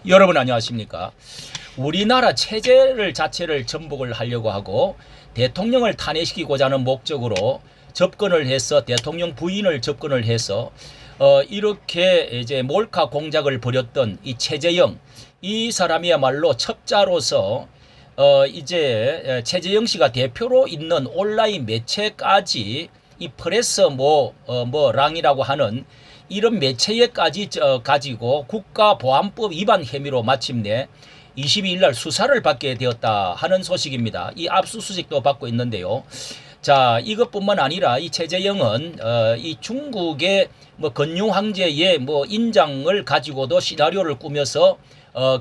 여러분 안녕하십니까? 우리나라 체제를 자체를 전복을 하려고 하고 대통령을 탄핵시키고자 하는 목적으로 접근을 해서 대통령 부인을 접근을 해서 이렇게 이제 몰카 공작을 벌였던 이 최재형, 이 사람이야말로 첩자로서 이제 최재형 씨가 대표로 있는 온라인 매체까지 이 프레스 랑이라고 하는 이런 매체에까지 가지고 국가보안법 위반 혐의로 마침내 22일 날 수사를 받게 되었다 하는 소식입니다. 이 압수수색도 받고 있는데요. 자, 이것뿐만 아니라 이 최재형은 이 중국의 건융 황제의 인장을 가지고도 시나리오를 꾸며서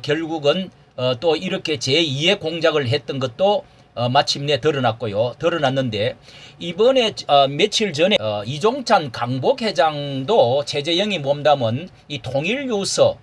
결국은 또 이렇게 제2의 공작을 했던 것도 마침내 드러났고요. 드러났는데 이번에 며칠 전에 이종찬 강복회장도 최재형이 몸담은 이 통일유서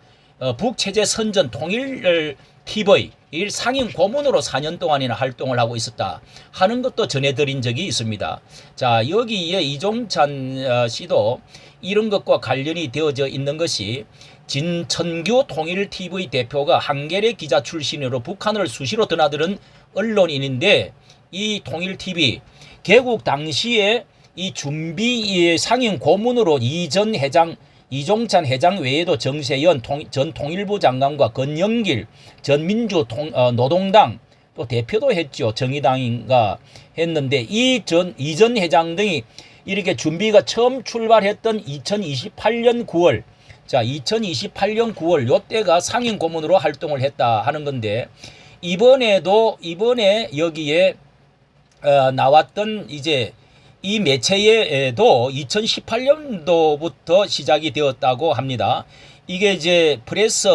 북체제 선전 통일 TV 일 상임 고문으로 4년 동안이나 활동을 하고 있었다 하는 것도 전해드린 적이 있습니다. 자, 여기에 이종찬 씨도 이런 것과 관련이 되어져 있는 것이 진천규 통일TV 대표가 한겨레 기자 출신으로 북한을 수시로 드나드는 언론인인데 이 통일TV 개국 당시에 이 준비 상임 고문으로 이종찬 회장 외에도 정세현 전 통일부 장관과 건영길 전 노동당 또 대표도 했죠. 정의당인가 했는데 이전 회장 등이 이렇게 준비가 처음 출발했던 2028년 9월 자 2028년 9월 요때가 상임 고문으로 활동을 했다 하는 건데 이번에 여기에 나왔던 이제 이 매체에도 2018년도부터 시작이 되었다고 합니다. 이게 이제 프레스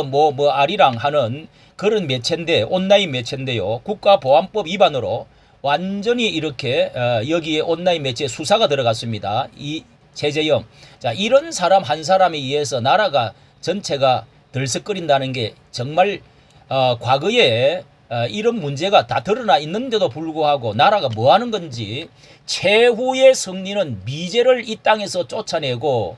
아리랑 하는 그런 매체인데 온라인 매체인데요. 국가보안법 위반으로 완전히 이렇게 여기에 온라인 매체 수사가 들어갔습니다. 이 최재형. 자, 이런 사람 한 사람에 의해서 나라가 전체가 들썩거린다는 게 정말 과거에 이런 문제가 다 드러나 있는데도 불구하고 나라가 뭐 하는 건지 최후의 승리는 미제를 이 땅에서 쫓아내고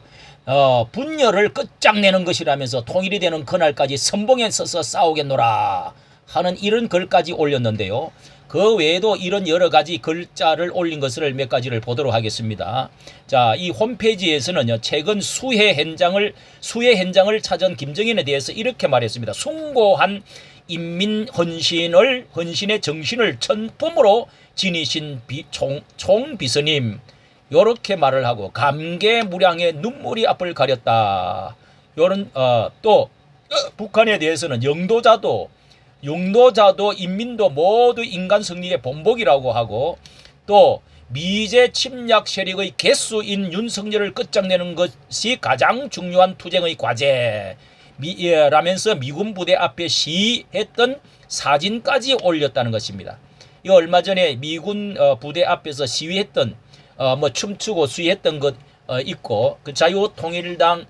분열을 끝장내는 것이라면서 통일이 되는 그날까지 선봉에 서서 싸우겠노라 하는 이런 글까지 올렸는데요. 그 외에도 이런 여러 가지 글자를 올린 것을 몇 가지를 보도록 하겠습니다. 자, 이 홈페이지에서는요, 최근 수해 현장을 찾은 김정인에 대해서 이렇게 말했습니다. 숭고한 인민 헌신의 정신을 천품으로 지니신 총비서님, 요렇게 말을 하고 감개무량의 눈물이 앞을 가렸다. 요런 또 북한에 대해서는 영도자도 인민도 모두 인간 승리의 본보기라고 하고 또 미제 침략 세력의 개수인 윤석열을 끝장내는 것이 가장 중요한 투쟁의 과제 라면서 미군 부대 앞에 시했던 사진까지 올렸다는 것입니다. 이 얼마 전에 미군 부대 앞에서 시위했던 춤추고 수위했던 것 있고 그 자유통일당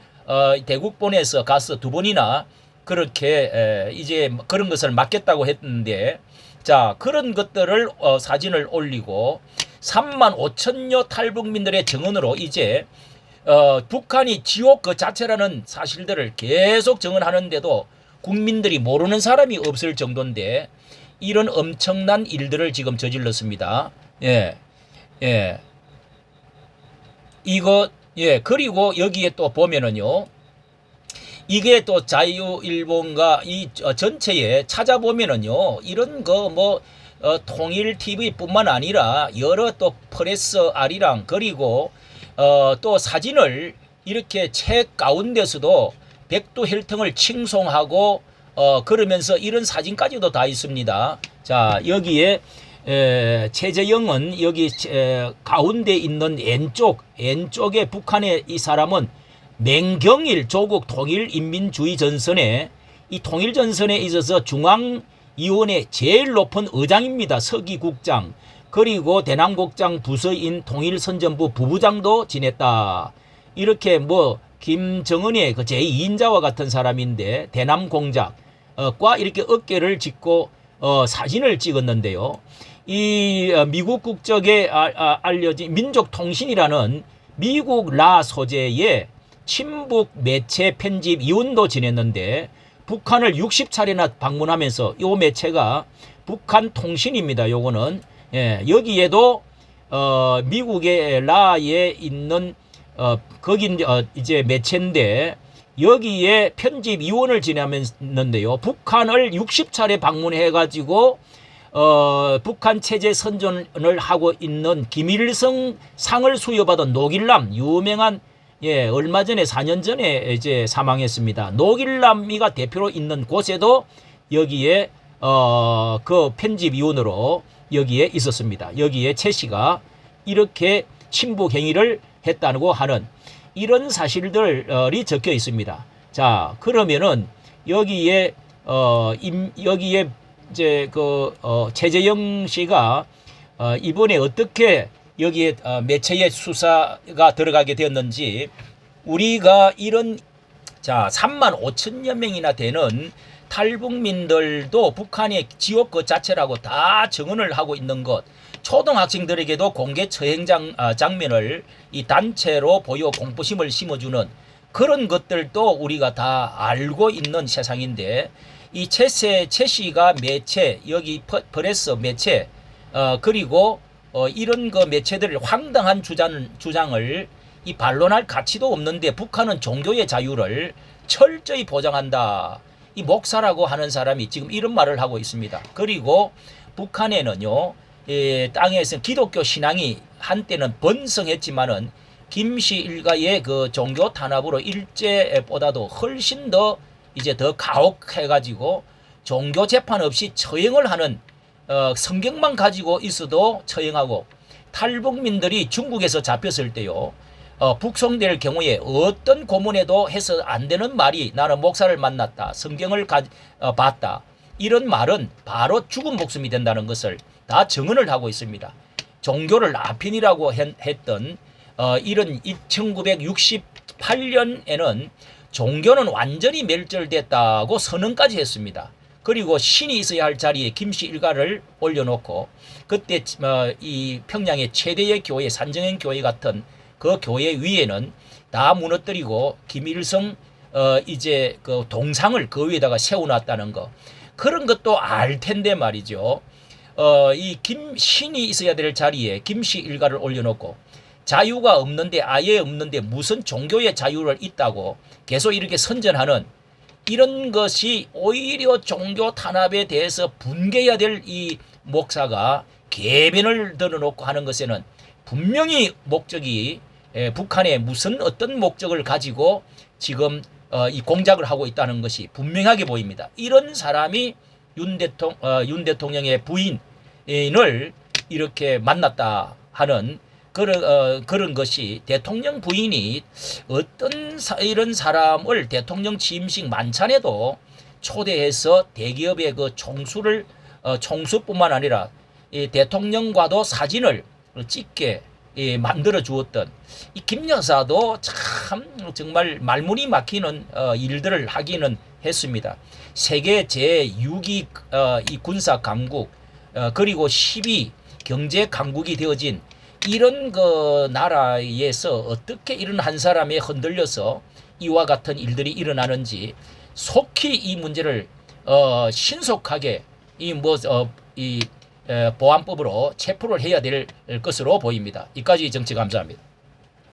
대국본에서 가서 2번이나 그렇게 이제 그런 것을 맡겠다고 했는데 자 그런 것들을 사진을 올리고 3만 5천여 탈북민들의 증언으로 이제 북한이 지옥 그 자체라는 사실들을 계속 증언하는데도 국민들이 모르는 사람이 없을 정도인데 이런 엄청난 일들을 지금 저질렀습니다. 예. 그리고 여기에 또 보면은요. 이게 또 자유일보인가 이 전체에 찾아보면은요. 이런 통일 TV뿐만 아니라 여러 또 프레스 아리랑 그리고 또 사진을 이렇게 책 가운데서도 백두 혈통을 칭송하고 그러면서 이런 사진까지도 다 있습니다. 자, 여기에 최재형은 여기 가운데 있는 N쪽에 북한의 이 사람은 맹경일 조국 통일인민주의 전선에 이 통일전선에 있어서 중앙위원회 제일 높은 의장입니다. 서기국장. 그리고 대남국장 부서인 통일선전부 부부장도 지냈다. 이렇게 김정은의 그 제2인자와 같은 사람인데 대남공작과 이렇게 어깨를 짚고 사진을 찍었는데요. 이 미국 국적에 알려진 민족통신이라는 미국 라 소재의 친북 매체 편집 위원도 지냈는데 북한을 60차례나 방문하면서 요 매체가 북한 통신입니다. 요거는 여기에도 미국의 라에 있는 거긴 이제 매체인데 여기에 편집위원을 지내면는데요. 북한을 60차례 방문해 가지고 북한 체제 선전을 하고 있는 김일성 상을 수여받은 노길남 유명한 얼마 전에 4년 전에 이제 사망했습니다. 노길남이가 대표로 있는 곳에도 여기에 그 편집위원으로 여기에 있었습니다. 여기에 최 씨가 이렇게 친북 행위를 했다고 하는 이런 사실들이 적혀 있습니다. 자, 그러면은 여기에 여기에 이제 최재형 씨가 이번에 어떻게 여기에 매체의 수사가 들어가게 되었는지 우리가 이런 3만 5천여 명이나 되는 탈북민들도 북한의 지옥 그 자체라고 다 증언을 하고 있는 것, 초등학생들에게도 공개 처형 장면을 이 단체로 보여 공포심을 심어주는 그런 것들도 우리가 다 알고 있는 세상인데 이 최 씨가 매체 여기 프레스 매체 그리고 이런 그 매체들을 황당한 주장을 이 반론할 가치도 없는데 북한은 종교의 자유를 철저히 보장한다. 이 목사라고 하는 사람이 지금 이런 말을 하고 있습니다. 그리고 북한에는요, 땅에서 기독교 신앙이 한때는 번성했지만은 김씨 일가의 그 종교 탄압으로 일제보다도 훨씬 더 이제 더 가혹해가지고 종교 재판 없이 처형을 하는 성경만 가지고 있어도 처형하고 탈북민들이 중국에서 잡혔을 때요. 북송될 경우에 어떤 고문에도 해서 안 되는 말이 나는 목사를 만났다. 성경을 봤다. 이런 말은 바로 죽은 목숨이 된다는 것을 다 증언을 하고 있습니다. 종교를 아핀이라고 했던 이런 1968년에는 종교는 완전히 멸절됐다고 선언까지 했습니다. 그리고 신이 있어야 할 자리에 김씨 일가를 올려놓고 그때 이 평양의 최대의 교회 산정현 교회 같은 그 교회 위에는 다 무너뜨리고 김일성 이제 그 동상을 그 위에다가 세워놨다는 거 그런 것도 알 텐데 말이죠. 이 신이 있어야 될 자리에 김씨 일가를 올려놓고 자유가 없는데 아예 없는데 무슨 종교의 자유를 있다고 계속 이렇게 선전하는 이런 것이 오히려 종교 탄압에 대해서 분개해야 될 이 목사가 개변을 들어놓고 하는 것에는 분명히 목적이 북한에 무슨 어떤 목적을 가지고 지금 이 공작을 하고 있다는 것이 분명하게 보입니다. 이런 사람이 윤 대통령의 부인을 이렇게 만났다 하는 그런 것이 대통령 부인이 어떤 이런 사람을 대통령 취임식 만찬에도 초대해서 대기업의 그 총수뿐만 아니라 이 대통령과도 사진을 찍게 만들어 주었던 이 김 여사도 참 정말 말문이 막히는 일들을 하기는 했습니다. 세계 제6위 이 군사 강국 그리고 10위 경제 강국이 되어진 이런 그 나라에서 어떻게 이런 한 사람에 흔들려서 이와 같은 일들이 일어나는지 속히 이 문제를 신속하게 보안법으로 체포를 해야 될 것으로 보입니다. 이까지 정치 감사합니다.